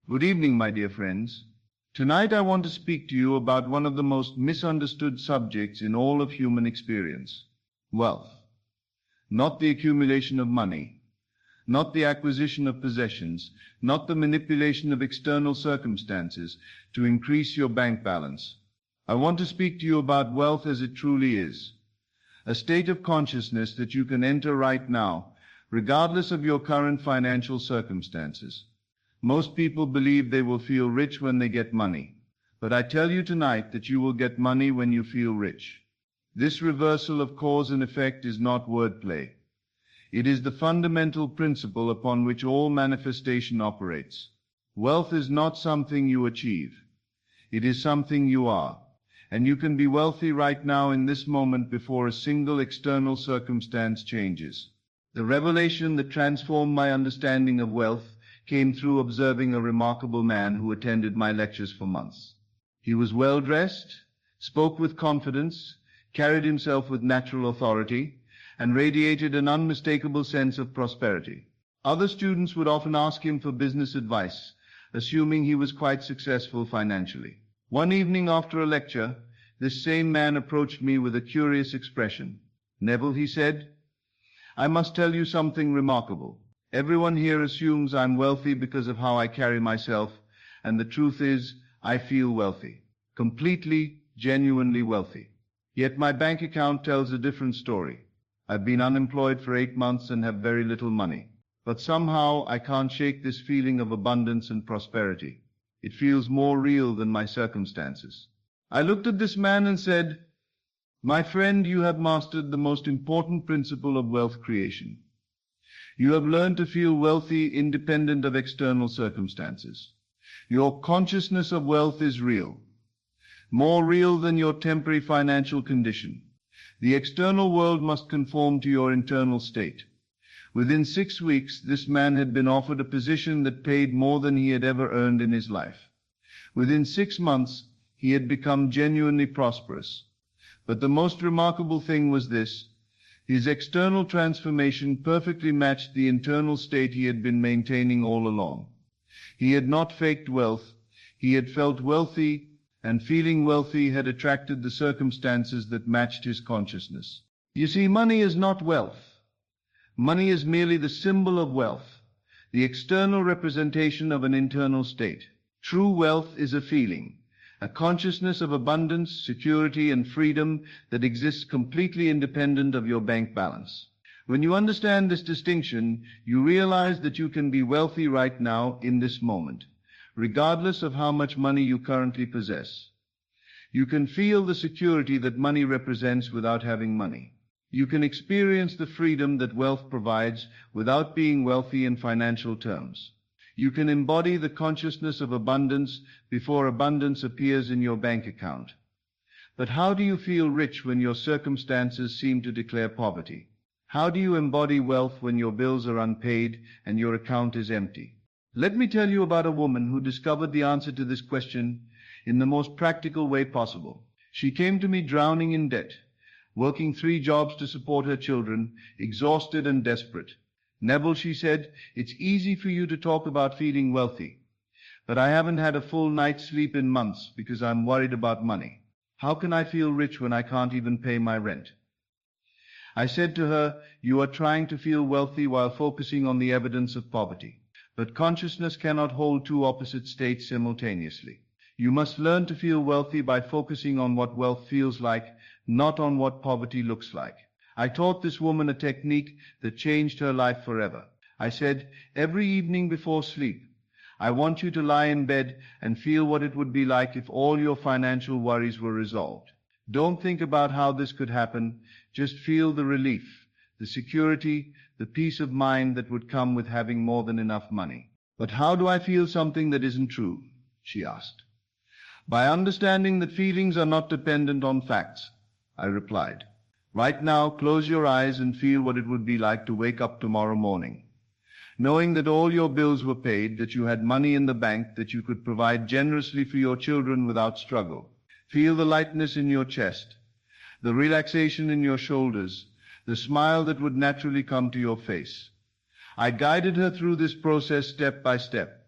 Good evening, my dear friends. Tonight I want to speak to you about one of the most misunderstood subjects in all of human experience: wealth. Not the accumulation of money, not the acquisition of possessions, not the manipulation of external circumstances to increase your bank balance. I want to speak to you about wealth as it truly is, a state of consciousness that you can enter right now, regardless of your current financial circumstances. Most people believe they will feel rich when they get money, but I tell you tonight that you will get money when you feel rich. This reversal of cause and effect is not wordplay. It is the fundamental principle upon which all manifestation operates. Wealth is not something you achieve. It is something you are. And you can be wealthy right now in this moment before a single external circumstance changes. The revelation that transformed my understanding of wealth came through observing a remarkable man who attended my lectures for months. He was well dressed, spoke with confidence, carried himself with natural authority, and radiated an unmistakable sense of prosperity. Other students would often ask him for business advice, assuming he was quite successful financially. One evening after a lecture, this same man approached me with a curious expression. "Neville," he said, "I must tell you something remarkable. Everyone here assumes I'm wealthy because of how I carry myself, and the truth is, I feel wealthy. Completely, genuinely wealthy. Yet my bank account tells a different story. I've been unemployed for 8 months and have very little money. But somehow I can't shake this feeling of abundance and prosperity. It feels more real than my circumstances." I looked at this man and said, "My friend, you have mastered the most important principle of wealth creation. You have learned to feel wealthy independent of external circumstances. Your consciousness of wealth is real, more real than your temporary financial condition. The external world must conform to your internal state." Within 6 weeks, this man had been offered a position that paid more than he had ever earned in his life. Within 6 months, he had become genuinely prosperous. But the most remarkable thing was this: his external transformation perfectly matched the internal state he had been maintaining all along. He had not faked wealth. He had felt wealthy, and feeling wealthy had attracted the circumstances that matched his consciousness. You see, money is not wealth. Money is merely the symbol of wealth, the external representation of an internal state. True wealth is a feeling, a consciousness of abundance, security, and freedom that exists completely independent of your bank balance. When you understand this distinction, you realize that you can be wealthy right now in this moment, regardless of how much money you currently possess. You can feel the security that money represents without having money. You can experience the freedom that wealth provides without being wealthy in financial terms. You can embody the consciousness of abundance before abundance appears in your bank account. But how do you feel rich when your circumstances seem to declare poverty? How do you embody wealth when your bills are unpaid and your account is empty? Let me tell you about a woman who discovered the answer to this question in the most practical way possible. She came to me drowning in debt, working 3 jobs to support her children, exhausted and desperate. "Neville," she said, "it's easy for you to talk about feeling wealthy, but I haven't had a full night's sleep in months because I'm worried about money. How can I feel rich when I can't even pay my rent?" I said to her, "You are trying to feel wealthy while focusing on the evidence of poverty. But consciousness cannot hold 2 opposite states simultaneously. You must learn to feel wealthy by focusing on what wealth feels like, not on what poverty looks like." I taught this woman a technique that changed her life forever. I said, "Every evening before sleep, I want you to lie in bed and feel what it would be like if all your financial worries were resolved. Don't think about how this could happen. Just feel the relief, the security, the peace of mind that would come with having more than enough money." "But how do I feel something that isn't true?" she asked. "By understanding that feelings are not dependent on facts," I replied. "Right now, close your eyes and feel what it would be like to wake up tomorrow morning, knowing that all your bills were paid, that you had money in the bank, that you could provide generously for your children without struggle. Feel the lightness in your chest, the relaxation in your shoulders, the smile that would naturally come to your face." I guided her through this process step by step.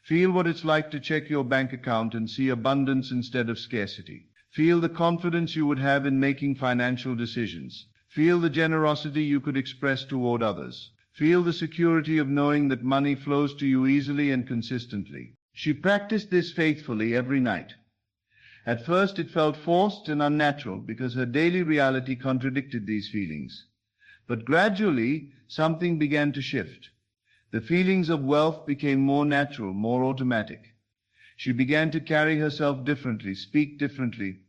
Feel what it's like to check your bank account and see abundance instead of scarcity. Feel the confidence you would have in making financial decisions. Feel the generosity you could express toward others. Feel the security of knowing that money flows to you easily and consistently. She practiced this faithfully every night. At first it felt forced and unnatural because her daily reality contradicted these feelings. But gradually, something began to shift. The feelings of wealth became more natural, more automatic. She began to carry herself differently, speak differently,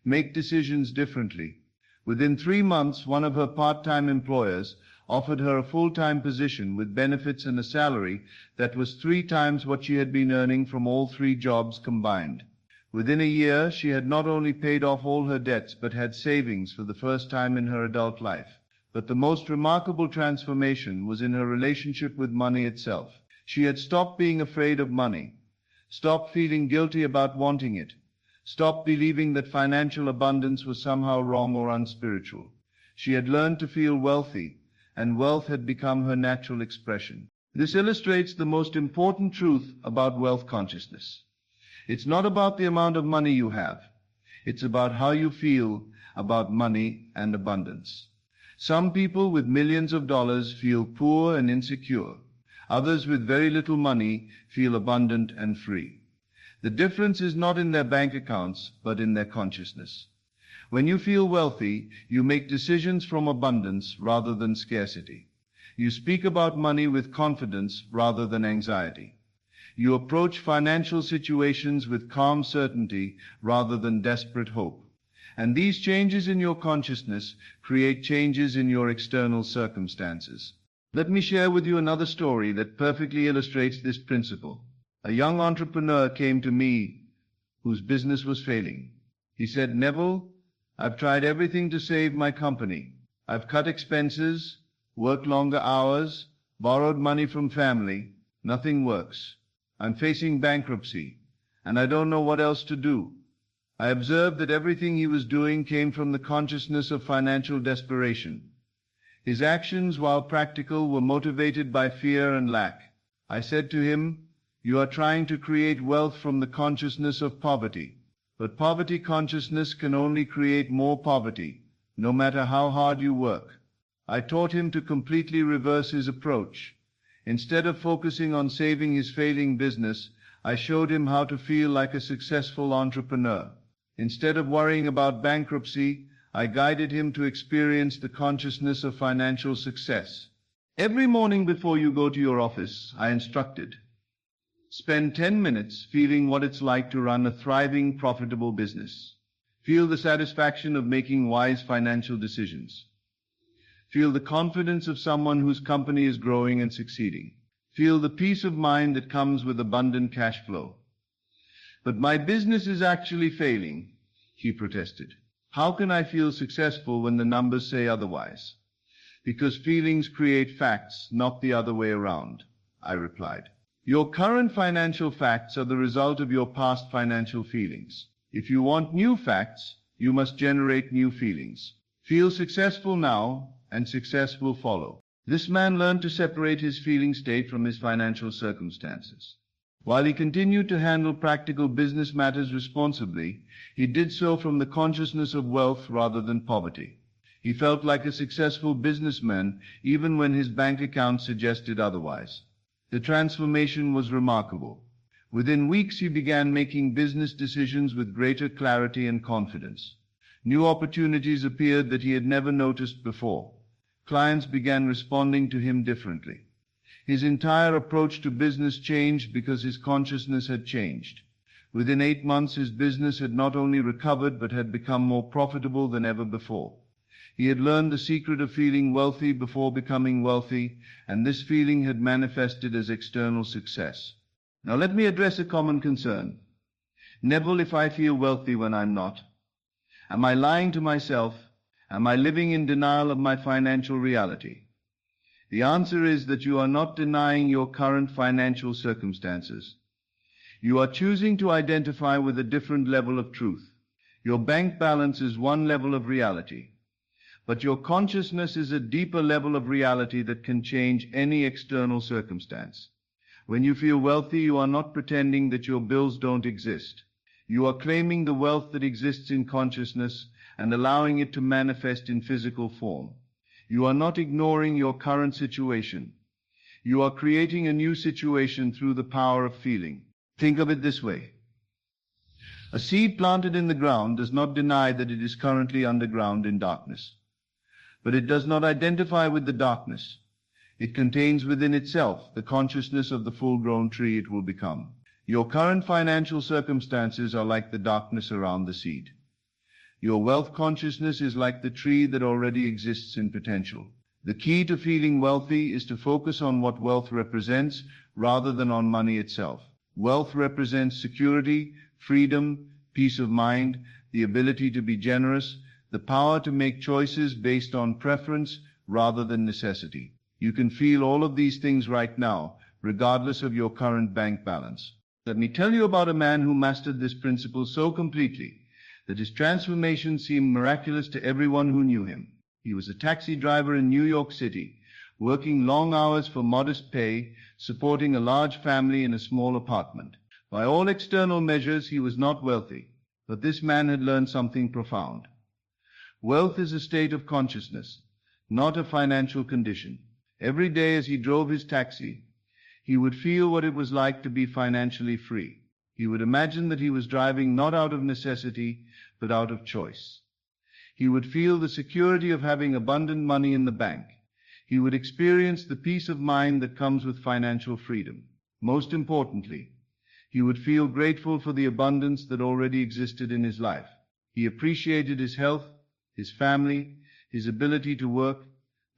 make decisions differently. Within 3 months, one of her part-time employers offered her a full-time position with benefits and a salary that was 3 times what she had been earning from all 3 jobs combined. Within a year, she had not only paid off all her debts, but had savings for the first time in her adult life. But the most remarkable transformation was in her relationship with money itself. She had stopped being afraid of money, stopped feeling guilty about wanting it, stopped believing that financial abundance was somehow wrong or unspiritual. She had learned to feel wealthy, and wealth had become her natural expression. This illustrates the most important truth about wealth consciousness. It's not about the amount of money you have. It's about how you feel about money and abundance. Some people with millions of dollars feel poor and insecure. Others with very little money feel abundant and free. The difference is not in their bank accounts, but in their consciousness. When you feel wealthy, you make decisions from abundance rather than scarcity. You speak about money with confidence rather than anxiety. You approach financial situations with calm certainty rather than desperate hope. And these changes in your consciousness create changes in your external circumstances. Let me share with you another story that perfectly illustrates this principle. A young entrepreneur came to me whose business was failing. He said, "Neville, I've tried everything to save my company. I've cut expenses, worked longer hours, borrowed money from family. Nothing works. I'm facing bankruptcy, and I don't know what else to do." I observed that everything he was doing came from the consciousness of financial desperation. His actions, while practical, were motivated by fear and lack. I said to him, "You are trying to create wealth from the consciousness of poverty. But poverty consciousness can only create more poverty, no matter how hard you work." I taught him to completely reverse his approach. Instead of focusing on saving his failing business, I showed him how to feel like a successful entrepreneur. Instead of worrying about bankruptcy, I guided him to experience the consciousness of financial success. Every morning before you go to your office, I instructed, spend 10 minutes feeling what it's like to run a thriving, profitable business. Feel the satisfaction of making wise financial decisions. Feel the confidence of someone whose company is growing and succeeding. Feel the peace of mind that comes with abundant cash flow. "But my business is actually failing," he protested. "How can I feel successful when the numbers say otherwise?" "Because feelings create facts, not the other way around," I replied. "Your current financial facts are the result of your past financial feelings. If you want new facts, you must generate new feelings. Feel successful now, and success will follow." This man learned to separate his feeling state from his financial circumstances. While he continued to handle practical business matters responsibly, he did so from the consciousness of wealth rather than poverty. He felt like a successful businessman even when his bank account suggested otherwise. The transformation was remarkable. Within weeks, he began making business decisions with greater clarity and confidence. New opportunities appeared that he had never noticed before. Clients began responding to him differently. His entire approach to business changed because his consciousness had changed. Within 8 months, his business had not only recovered, but had become more profitable than ever before. He had learned the secret of feeling wealthy before becoming wealthy, and this feeling had manifested as external success. Now let me address a common concern. "Neville, if I feel wealthy when I'm not, am I lying to myself? Am I living in denial of my financial reality?" The answer is that you are not denying your current financial circumstances. You are choosing to identify with a different level of truth. Your bank balance is one level of reality, but your consciousness is a deeper level of reality that can change any external circumstance. When you feel wealthy, you are not pretending that your bills don't exist. You are claiming the wealth that exists in consciousness and allowing it to manifest in physical form. You are not ignoring your current situation. You are creating a new situation through the power of feeling. Think of it this way. A seed planted in the ground does not deny that it is currently underground in darkness. But it does not identify with the darkness. It contains within itself the consciousness of the full-grown tree it will become. Your current financial circumstances are like the darkness around the seed. Your wealth consciousness is like the tree that already exists in potential. The key to feeling wealthy is to focus on what wealth represents rather than on money itself. Wealth represents security, freedom, peace of mind, the ability to be generous, the power to make choices based on preference rather than necessity. You can feel all of these things right now, regardless of your current bank balance. Let me tell you about a man who mastered this principle so completely that his transformation seemed miraculous to everyone who knew him. He was a taxi driver in New York City, working long hours for modest pay, supporting a large family in a small apartment. By all external measures, he was not wealthy, but this man had learned something profound. Wealth is a state of consciousness, not a financial condition. Every day as he drove his taxi, he would feel what it was like to be financially free. He would imagine that he was driving not out of necessity, but out of choice. He would feel the security of having abundant money in the bank. He would experience the peace of mind that comes with financial freedom. Most importantly, he would feel grateful for the abundance that already existed in his life. He appreciated his health, his family, his ability to work,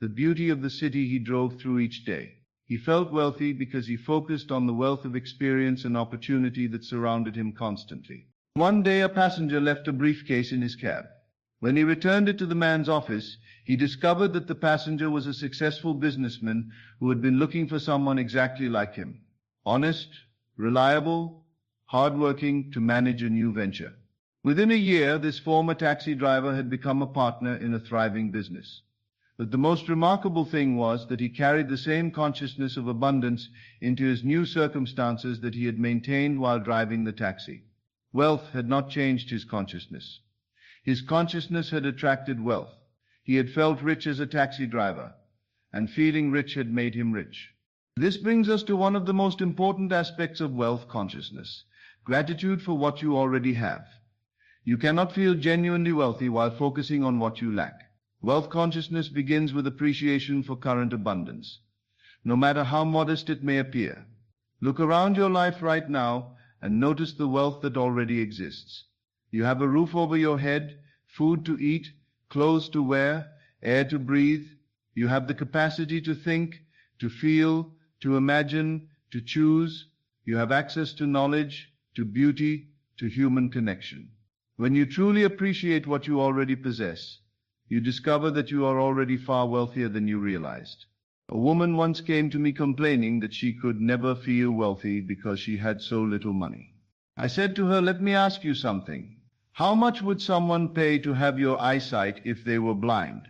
the beauty of the city he drove through each day. He felt wealthy because he focused on the wealth of experience and opportunity that surrounded him constantly. One day a passenger left a briefcase in his cab. When he returned it to the man's office, he discovered that the passenger was a successful businessman who had been looking for someone exactly like him. Honest, reliable, hardworking to manage a new venture. Within a year, this former taxi driver had become a partner in a thriving business. But the most remarkable thing was that he carried the same consciousness of abundance into his new circumstances that he had maintained while driving the taxi. Wealth had not changed his consciousness. His consciousness had attracted wealth. He had felt rich as a taxi driver, and feeling rich had made him rich. This brings us to one of the most important aspects of wealth consciousness: gratitude for what you already have. You cannot feel genuinely wealthy while focusing on what you lack. Wealth consciousness begins with appreciation for current abundance, no matter how modest it may appear. Look around your life right now and notice the wealth that already exists. You have a roof over your head, food to eat, clothes to wear, air to breathe. You have the capacity to think, to feel, to imagine, to choose. You have access to knowledge, to beauty, to human connection. When you truly appreciate what you already possess, you discover that you are already far wealthier than you realized. A woman once came to me complaining that she could never feel wealthy because she had so little money. I said to her, "Let me ask you something. How much would someone pay to have your eyesight if they were blind?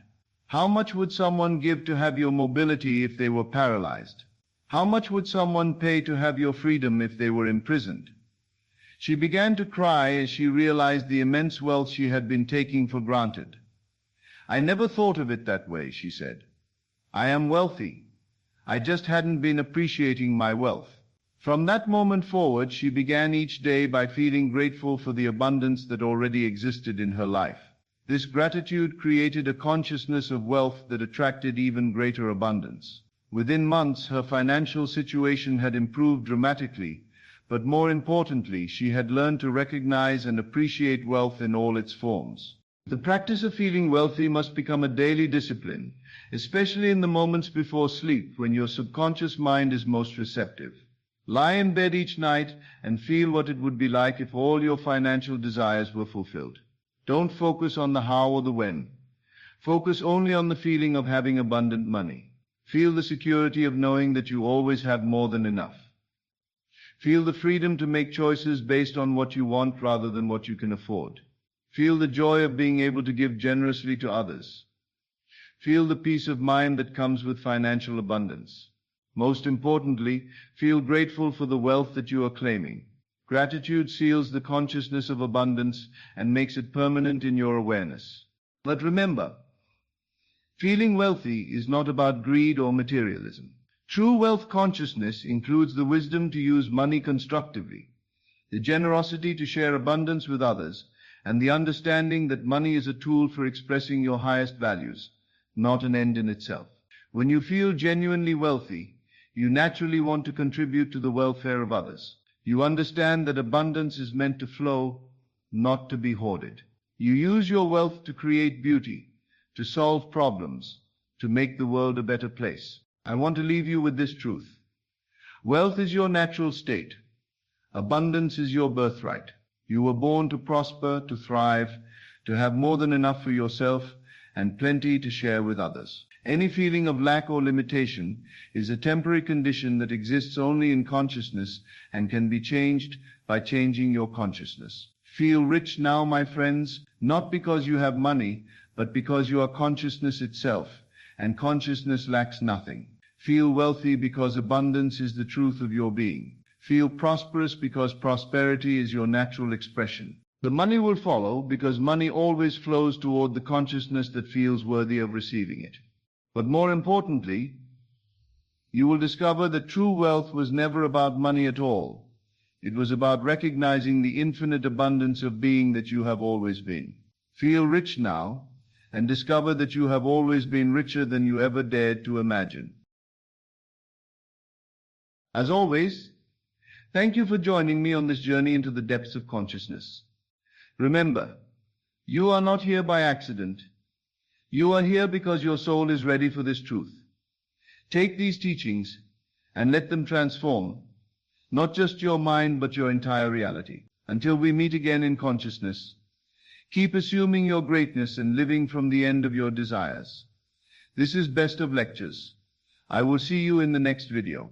How much would someone give to have your mobility if they were paralyzed? How much would someone pay to have your freedom if they were imprisoned?" She began to cry as she realized the immense wealth she had been taking for granted. "I never thought of it that way," she said. "I am wealthy. I just hadn't been appreciating my wealth." From that moment forward, she began each day by feeling grateful for the abundance that already existed in her life. This gratitude created a consciousness of wealth that attracted even greater abundance. Within months, her financial situation had improved dramatically, but more importantly, she had learned to recognize and appreciate wealth in all its forms. The practice of feeling wealthy must become a daily discipline, especially in the moments before sleep when your subconscious mind is most receptive. Lie in bed each night and feel what it would be like if all your financial desires were fulfilled. Don't focus on the how or the when. Focus only on the feeling of having abundant money. Feel the security of knowing that you always have more than enough. Feel the freedom to make choices based on what you want rather than what you can afford. Feel the joy of being able to give generously to others. Feel the peace of mind that comes with financial abundance. Most importantly, feel grateful for the wealth that you are claiming. Gratitude seals the consciousness of abundance and makes it permanent in your awareness. But remember, feeling wealthy is not about greed or materialism. True wealth consciousness includes the wisdom to use money constructively, the generosity to share abundance with others, and the understanding that money is a tool for expressing your highest values, not an end in itself. When you feel genuinely wealthy, you naturally want to contribute to the welfare of others. You understand that abundance is meant to flow, not to be hoarded. You use your wealth to create beauty, to solve problems, to make the world a better place. I want to leave you with this truth. Wealth is your natural state. Abundance is your birthright. You were born to prosper, to thrive, to have more than enough for yourself, and plenty to share with others. Any feeling of lack or limitation is a temporary condition that exists only in consciousness and can be changed by changing your consciousness. Feel rich now, my friends, not because you have money, but because you are consciousness itself, and consciousness lacks nothing. Feel wealthy because abundance is the truth of your being. Feel prosperous because prosperity is your natural expression. The money will follow because money always flows toward the consciousness that feels worthy of receiving it. But more importantly, you will discover that true wealth was never about money at all. It was about recognizing the infinite abundance of being that you have always been. Feel rich now, and discover that you have always been richer than you ever dared to imagine. As always, thank you for joining me on this journey into the depths of consciousness. Remember, you are not here by accident. You are here because your soul is ready for this truth. Take these teachings and let them transform not just your mind but your entire reality. Until we meet again in consciousness, keep assuming your greatness and living from the end of your desires. This is Best of Lectures. I will see you in the next video.